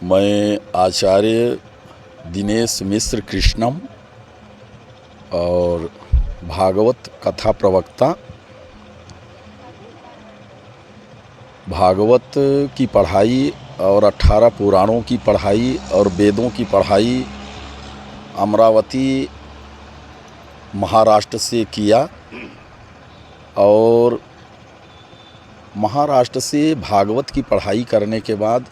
मैं आचार्य दिनेश मिश्र कृष्णम और भागवत कथा प्रवक्ता। भागवत की पढ़ाई और 18 पुराणों की पढ़ाई और वेदों की पढ़ाई अमरावती महाराष्ट्र से किया और महाराष्ट्र से भागवत की पढ़ाई करने के बाद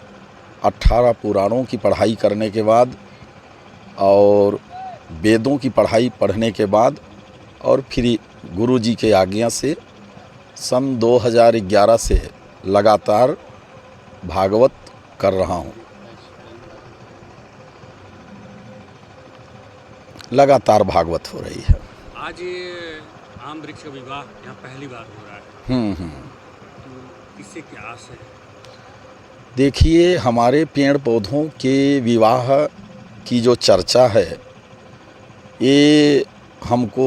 18 पुराणों की पढ़ाई करने के बाद और वेदों की पढ़ाई पढ़ने के बाद और फिर गुरु जी के आज्ञा से सन 2011 से लगातार भागवत कर रहा हूँ। लगातार भागवत हो रही है। आज ये आम वृक्ष का विवाह यहाँ पहली बार हो रहा है। तो इससे क्या आस है? देखिए, हमारे पेड़ पौधों के विवाह की जो चर्चा है ये हमको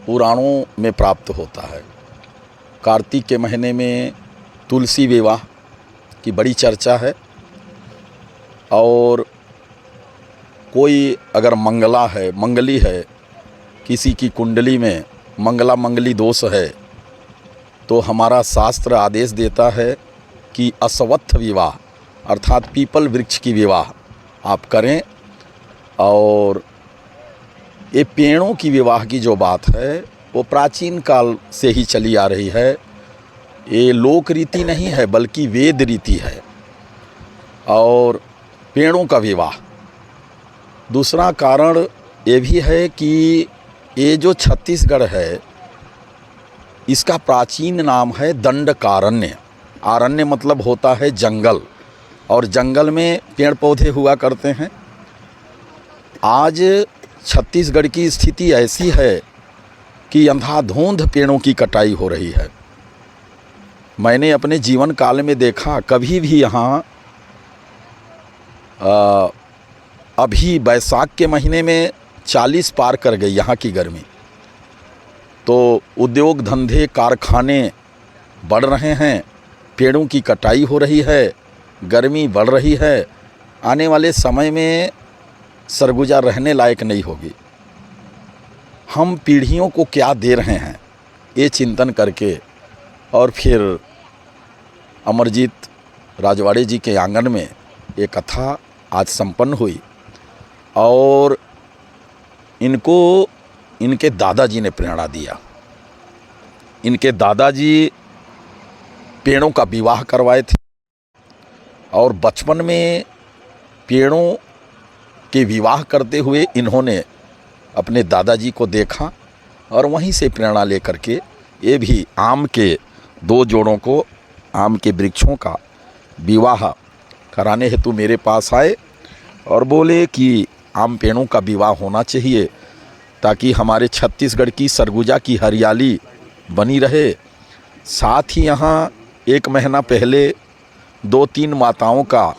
पुराणों में प्राप्त होता है। कार्तिक के महीने में तुलसी विवाह की बड़ी चर्चा है और कोई अगर मंगली है, किसी की कुंडली में मंगली दोष है तो हमारा शास्त्र आदेश देता है कि अश्वत्थ विवाह अर्थात पीपल वृक्ष की विवाह आप करें। और ये पेड़ों की विवाह की जो बात है वो प्राचीन काल से ही चली आ रही है। ये लोक रीति नहीं है बल्कि वेद रीति है। और पेड़ों का विवाह दूसरा कारण ये भी है कि ये जो छत्तीसगढ़ है इसका प्राचीन नाम है दंडकारण्य। आरण्य मतलब होता है जंगल और जंगल में पेड़ पौधे हुआ करते हैं। आज छत्तीसगढ़ की स्थिति ऐसी है कि अंधाधुंध पेड़ों की कटाई हो रही है। मैंने अपने जीवन काल में देखा, कभी भी यहाँ अभी बैसाख के महीने में 40 पार कर गई यहाँ की गर्मी। तो उद्योग धंधे कारखाने बढ़ रहे हैं, पेड़ों की कटाई हो रही है, गर्मी बढ़ रही है। आने वाले समय में सरगुजा रहने लायक नहीं होगी। हम पीढ़ियों को क्या दे रहे हैं ये चिंतन करके और फिर अमरजीत राजवाड़े जी के आंगन में ये कथा आज संपन्न हुई और इनको इनके दादाजी ने प्रेरणा दिया। इनके दादाजी पेड़ों का विवाह करवाए थे और बचपन में पेड़ों के विवाह करते हुए इन्होंने अपने दादाजी को देखा और वहीं से प्रेरणा लेकर के ये भी आम के 2 जोड़ों को, आम के वृक्षों का विवाह कराने हेतु मेरे पास आए और बोले कि आम पेड़ों का विवाह होना चाहिए ताकि हमारे छत्तीसगढ़ की सरगुजा की हरियाली बनी रहे। साथ ही यहाँ 1 महीना पहले 2-3 माताओं का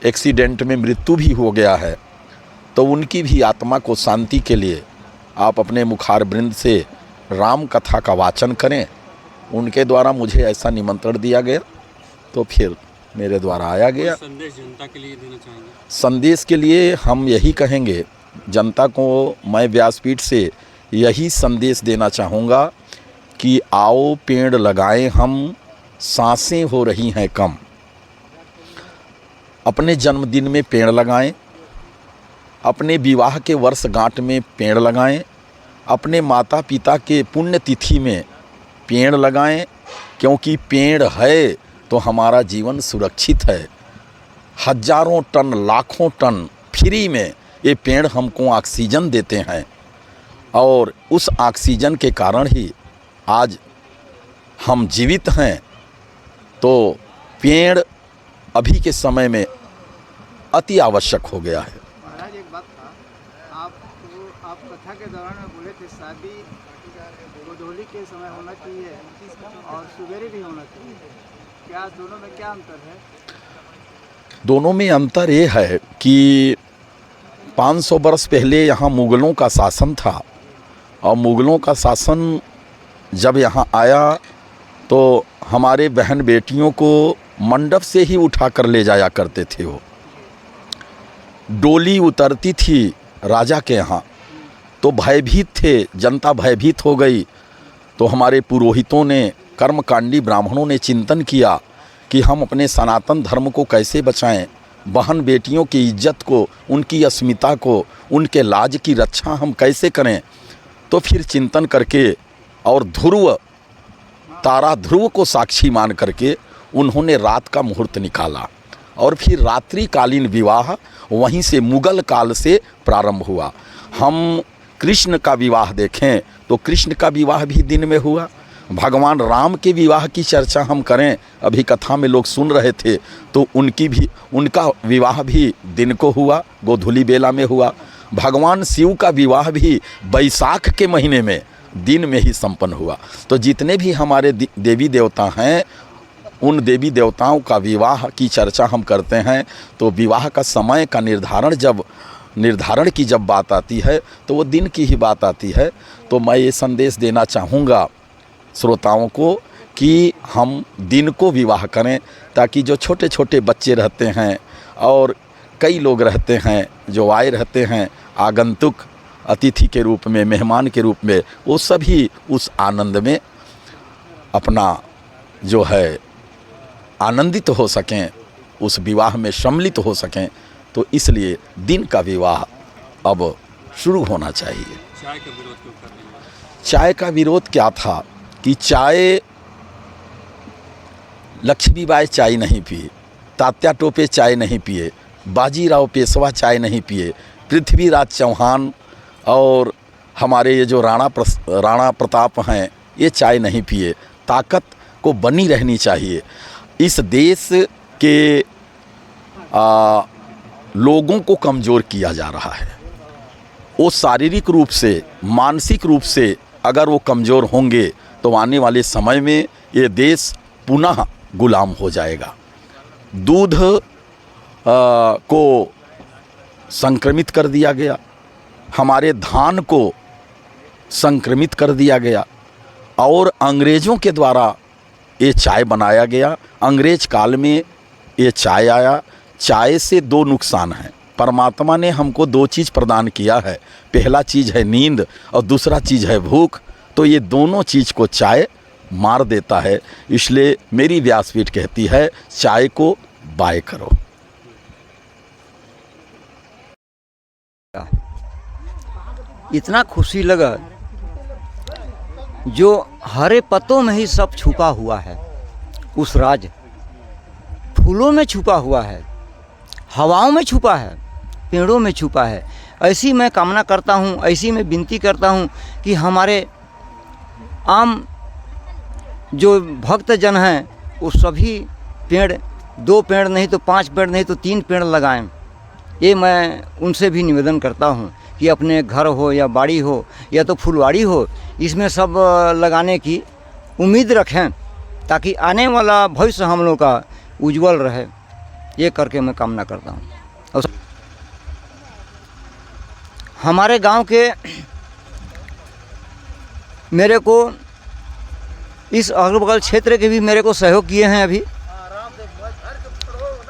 एक्सीडेंट में मृत्यु भी हो गया है। तो उनकी भी आत्मा को शांति के लिए आप अपने मुखार वृंद से राम कथा का वाचन करें। उनके द्वारा मुझे ऐसा निमंत्रण दिया गया तो फिर मेरे द्वारा आया गया। संदेश जनता के लिए देना चाहेंगे? संदेश के लिए हम यही कहेंगे, जनता को मैं व्यासपीठ से यही संदेश देना चाहूँगा कि आओ पेड़ लगाएं हम, सांसें हो रही हैं कम। अपने जन्मदिन में पेड़ लगाएं, अपने विवाह के वर्षगांठ में पेड़ लगाएं, अपने माता पिता के पुण्यतिथि में पेड़ लगाएं, क्योंकि पेड़ है तो हमारा जीवन सुरक्षित है। हजारों टन लाखों टन फ्री में ये पेड़ हमको ऑक्सीजन देते हैं और उस ऑक्सीजन के कारण ही आज हम जीवित हैं। तो पेड़ अभी के समय में अति आवश्यक हो गया है। महाराज एक बात था, आप कथा के दौरान में बोले थे शादी गोधूली के समय होना चाहिए और सवेरे भी होना चाहिए। क्या दोनों में क्या अंतर है? दोनों में अंतर ये है कि 500 वर्ष पहले यहाँ मुग़लों का शासन था और मुग़लों का शासन जब यहाँ आया तो हमारे बहन बेटियों को मंडप से ही उठा कर ले जाया करते थे। वो डोली उतरती थी राजा के यहाँ तो भयभीत थे, जनता भयभीत हो गई। तो हमारे पुरोहितों ने, कर्मकांडी ब्राह्मणों ने चिंतन किया कि हम अपने सनातन धर्म को कैसे बचाएं, बहन बेटियों की इज्जत को, उनकी अस्मिता को, उनके लाज की रक्षा हम कैसे करें। तो फिर चिंतन करके और ध्रुव, तारा ध्रुव को साक्षी मान करके उन्होंने रात का मुहूर्त निकाला और फिर रात्रिकालीन विवाह वहीं से मुगल काल से प्रारंभ हुआ। हम कृष्ण का विवाह देखें तो कृष्ण का विवाह भी दिन में हुआ। भगवान राम के विवाह की चर्चा हम करें, अभी कथा में लोग सुन रहे थे, तो उनका विवाह भी दिन को हुआ, गोधूली बेला में हुआ। भगवान शिव का विवाह भी बैसाख के महीने में दिन में ही संपन्न हुआ। तो जितने भी हमारे देवी देवता हैं, उन देवी देवताओं का विवाह की चर्चा हम करते हैं तो विवाह का समय का निर्धारण की जब बात आती है तो वो दिन की ही बात आती है। तो मैं ये संदेश देना चाहूँगा श्रोताओं को कि हम दिन को विवाह करें, ताकि जो छोटे छोटे बच्चे रहते हैं और कई लोग रहते हैं जो आए रहते हैं आगंतुक अतिथि के रूप में, मेहमान के रूप में, वो सभी उस आनंद में अपना जो है आनंदित हो सकें, उस विवाह में सम्मिलित हो सकें। तो इसलिए दिन का विवाह अब शुरू होना चाहिए। चाय का विरोध क्यों कर रही है? चाय का विरोध क्या था कि चाय, लक्ष्मीबाई चाय नहीं पिए, तात्या टोपे चाय नहीं पिए, बाजीराव पेशवा चाय नहीं पिए, पृथ्वीराज चौहान और हमारे ये जो राणा प्रताप हैं ये चाय नहीं पिए। ताकत को बनी रहनी चाहिए। इस देश के लोगों को कमज़ोर किया जा रहा है। वो शारीरिक रूप से, मानसिक रूप से अगर वो कमज़ोर होंगे तो आने वाले समय में ये देश पुनः गुलाम हो जाएगा। दूध को संक्रमित कर दिया गया, हमारे धान को संक्रमित कर दिया गया और अंग्रेज़ों के द्वारा ये चाय बनाया गया। अंग्रेज काल में ये चाय आया। चाय से दो नुकसान हैं। परमात्मा ने हमको दो चीज़ प्रदान किया है, पहला चीज़ है नींद और दूसरा चीज़ है भूख। तो ये दोनों चीज़ को चाय मार देता है। इसलिए मेरी व्यासपीठ कहती है चाय को बाय करो। इतना खुशी लगा, जो हरे पत्तों में ही सब छुपा हुआ है, उस राज फूलों में छुपा हुआ है, हवाओं में छुपा है, पेड़ों में छुपा है। ऐसी मैं कामना करता हूँ, ऐसी मैं विनती करता हूँ कि हमारे आम जो भक्त जन हैं वो सभी पेड़, 2 पेड़ नहीं तो 5 पेड़ नहीं तो 3 पेड़ लगाएं। ये मैं उनसे भी निवेदन करता हूँ कि अपने घर हो या बाड़ी हो या तो फुलवाड़ी हो, इसमें सब लगाने की उम्मीद रखें, ताकि आने वाला भविष्य हम लोग का उज्जवल रहे। ये करके मैं कामना करता हूँ। और हमारे गांव के मेरे को इस अगल बगल क्षेत्र के भी मेरे को सहयोग किए हैं अभी,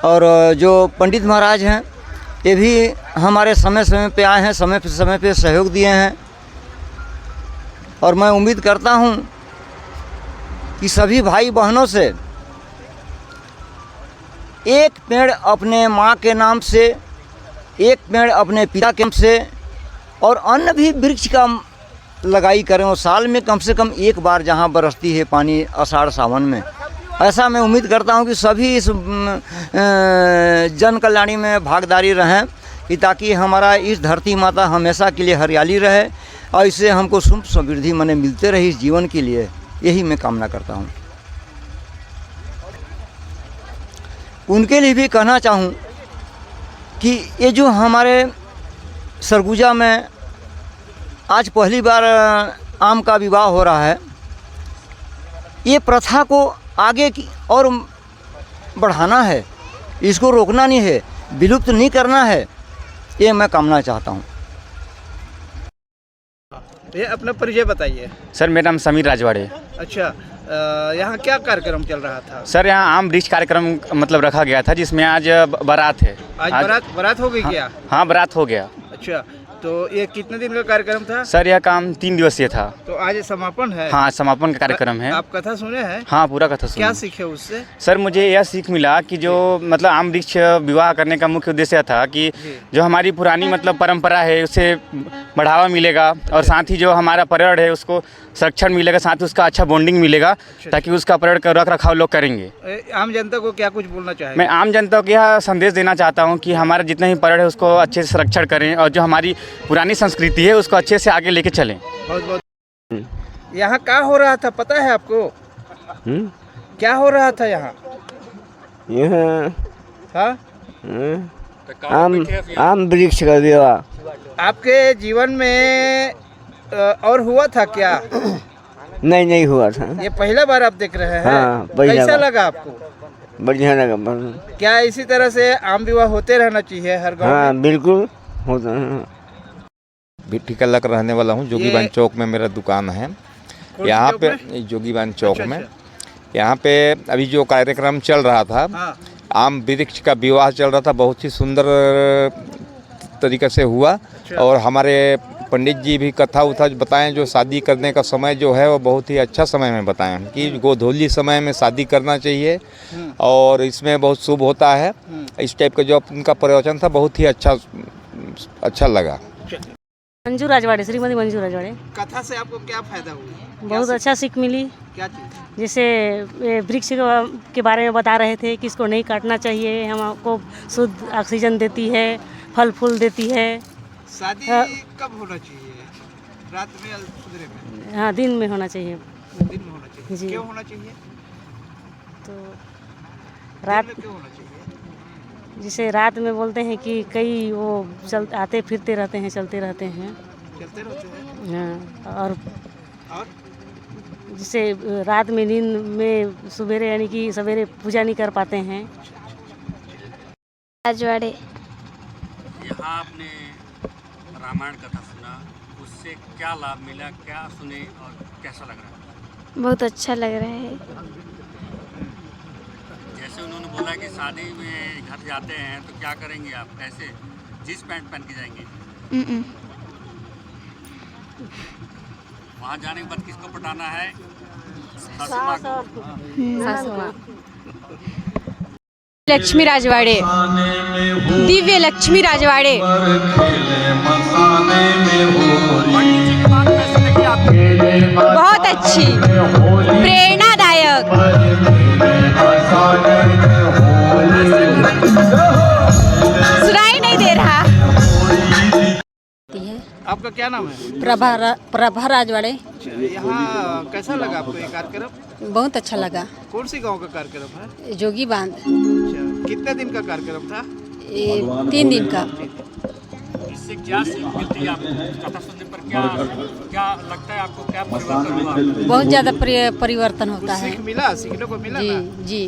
और जो पंडित महाराज हैं ये भी हमारे समय समय पे आए हैं, समय पे सहयोग दिए हैं। और मैं उम्मीद करता हूँ कि सभी भाई बहनों से एक पेड़ अपने माँ के नाम से, एक पेड़ अपने पिता के नाम से, और अन्य भी वृक्ष का लगाई करें। और साल में कम से कम एक बार जहाँ बरसती है पानी, आषाढ़ सावन में, ऐसा मैं उम्मीद करता हूँ कि सभी इस जन कल्याणी में भागीदारी रहें, कि ताकि हमारा इस धरती माता हमेशा के लिए हरियाली रहे और इससे हमको सुख समृद्धि मने मिलते रहे इस जीवन के लिए। यही मैं कामना करता हूँ। उनके लिए भी कहना चाहूँ कि ये जो हमारे सरगुजा में आज पहली बार आम का विवाह हो रहा है, ये प्रथा को आगे की और बढ़ाना है, इसको रोकना नहीं है, विलुप्त नहीं करना है, ये मैं कामना चाहता हूँ। ये अपना परिचय बताइए। सर मेरा नाम समीर राजवाड़े। अच्छा, यहाँ क्या कार्यक्रम चल रहा था? सर यहाँ आम वृक्ष कार्यक्रम मतलब रखा गया था, जिसमें आज बारात है। आज बारात हो गई हाँ, क्या? हाँ बारात हो गया। अच्छा, तो ये कितने दिन का कार्यक्रम था? सर यह काम 3 दिवसीय था। तो आज समापन है? हाँ समापन का कार्यक्रम है। आप कथा सुने हैं? हाँ पूरा कथा सुना। क्या सीखे उससे? सर मुझे यह सीख मिला कि जो मतलब आम वृक्ष विवाह करने का मुख्य उद्देश्य था कि जो हमारी पुरानी मतलब परंपरा है उसे बढ़ावा मिलेगा, और साथ ही जो हमारा पर्यावरण है उसको संरक्षण मिलेगा, साथ ही उसका अच्छा बॉन्डिंग मिलेगा, ताकि उसका पर्यावरण का रख रखाव लोग करेंगे। आम जनता को क्या कुछ बोलना चाहेंगे? मैं आम जनता को यह संदेश देना चाहता हूँ कि हमारा जितना ही पर्यावरण है उसको अच्छे से संरक्षण करें, और जो हमारी पुरानी संस्कृति है उसको अच्छे से आगे लेके चलें। बहुत बहुत। यहाँ क्या हो रहा था पता है आपको? क्या हो रहा था यहाँ? यहाँ हाँ, आम वृक्ष का विवाह। आपके जीवन में और हुआ था क्या? नहीं हुआ था। ये पहला बार आप देख रहे हैं? हाँ, पहला कैसा बार। लगा आपको? बढ़िया लगा। क्या इसी तरह से आम विवाह होते रहना चाहिए हर गांव हाँ में? बिल्कुल होता है। भिट्ठीकल्ला का रहने वाला हूँ। जोगीबान चौक में मेरा दुकान है। कौन से यहाँ चौक पे में? जोगीबान चौक अच्छा, में अच्छा। यहाँ पे अभी जो कार्यक्रम चल रहा था, हाँ, आम वृक्ष का विवाह चल रहा था, बहुत ही सुंदर तरीके से हुआ। और हमारे पंडित जी भी कथा उथा बताएं, जो शादी करने का समय जो है वो बहुत ही अच्छा समय में बताएं कि गोधूली समय में शादी करना चाहिए और इसमें बहुत शुभ होता है। इस टाइप का जो उनका प्रवचन था बहुत ही अच्छा लगा। मंजू राजवाड़े, श्रीमती मंजू राजवाड़े। कथा से आपको क्या फायदा हुआ? बहुत अच्छा सीख मिली। क्या चीज़? जैसे वृक्ष के बारे में बता रहे थे कि इसको नहीं काटना चाहिए, हमको शुद्ध ऑक्सीजन देती है, फल फूल देती है। शादी कब होना चाहिए? रात में या सुबह में? हाँ दिन में होना चाहिए। दिन में होना चाहिए। जी। क्यों होना चाहिए? तो दिन रात में क्यों होना चाहिए? जैसे रात में बोलते हैं कि कई वो आते फिरते रहते हैं, चलते रहते हैं। चलते रहते हैं। हाँ, और और जैसे रात में नींद में सवेरे यानी कि सवेरे पूजा नहीं कर पाते हैं। राजवाड़े। यहाँ आपने रामायण कथा सुना, उससे क्या लाभ मिला, क्या सुने और कैसा लग रहा है? बहुत अच्छा लग रहा है। जैसे उन्होंने बोला कि शादी में घर जाते हैं तो क्या करेंगे आप, कैसे जींस पैंट पहन के जाएंगे? वहाँ जाने के बाद किसको पटाना है? सासू माँ को। लक्ष्मी राजवाड़े, दिव्य लक्ष्मी राजवाड़े। बहुत अच्छी, प्रेरणादायक। सुनाई नहीं दे रहा। आपका क्या नाम है? प्रभा राजवाड़े। यहाँ कैसा लगा आपको ये कार्यक्रम? बहुत अच्छा लगा। कौन सी गांव का कार्यक्रम है? जोगी बांध। अच्छा, कितने दिन का कार्यक्रम था? 3 दिन का। इससे क्या सीख मिलती है आपको? कथा सुनने पर क्या लगता है आपको, क्या परिवर्तन हुआ? बहुत ज़्यादा परिवर्तन होता है। सीख मिला, सीखने को मिला जी ना? जी।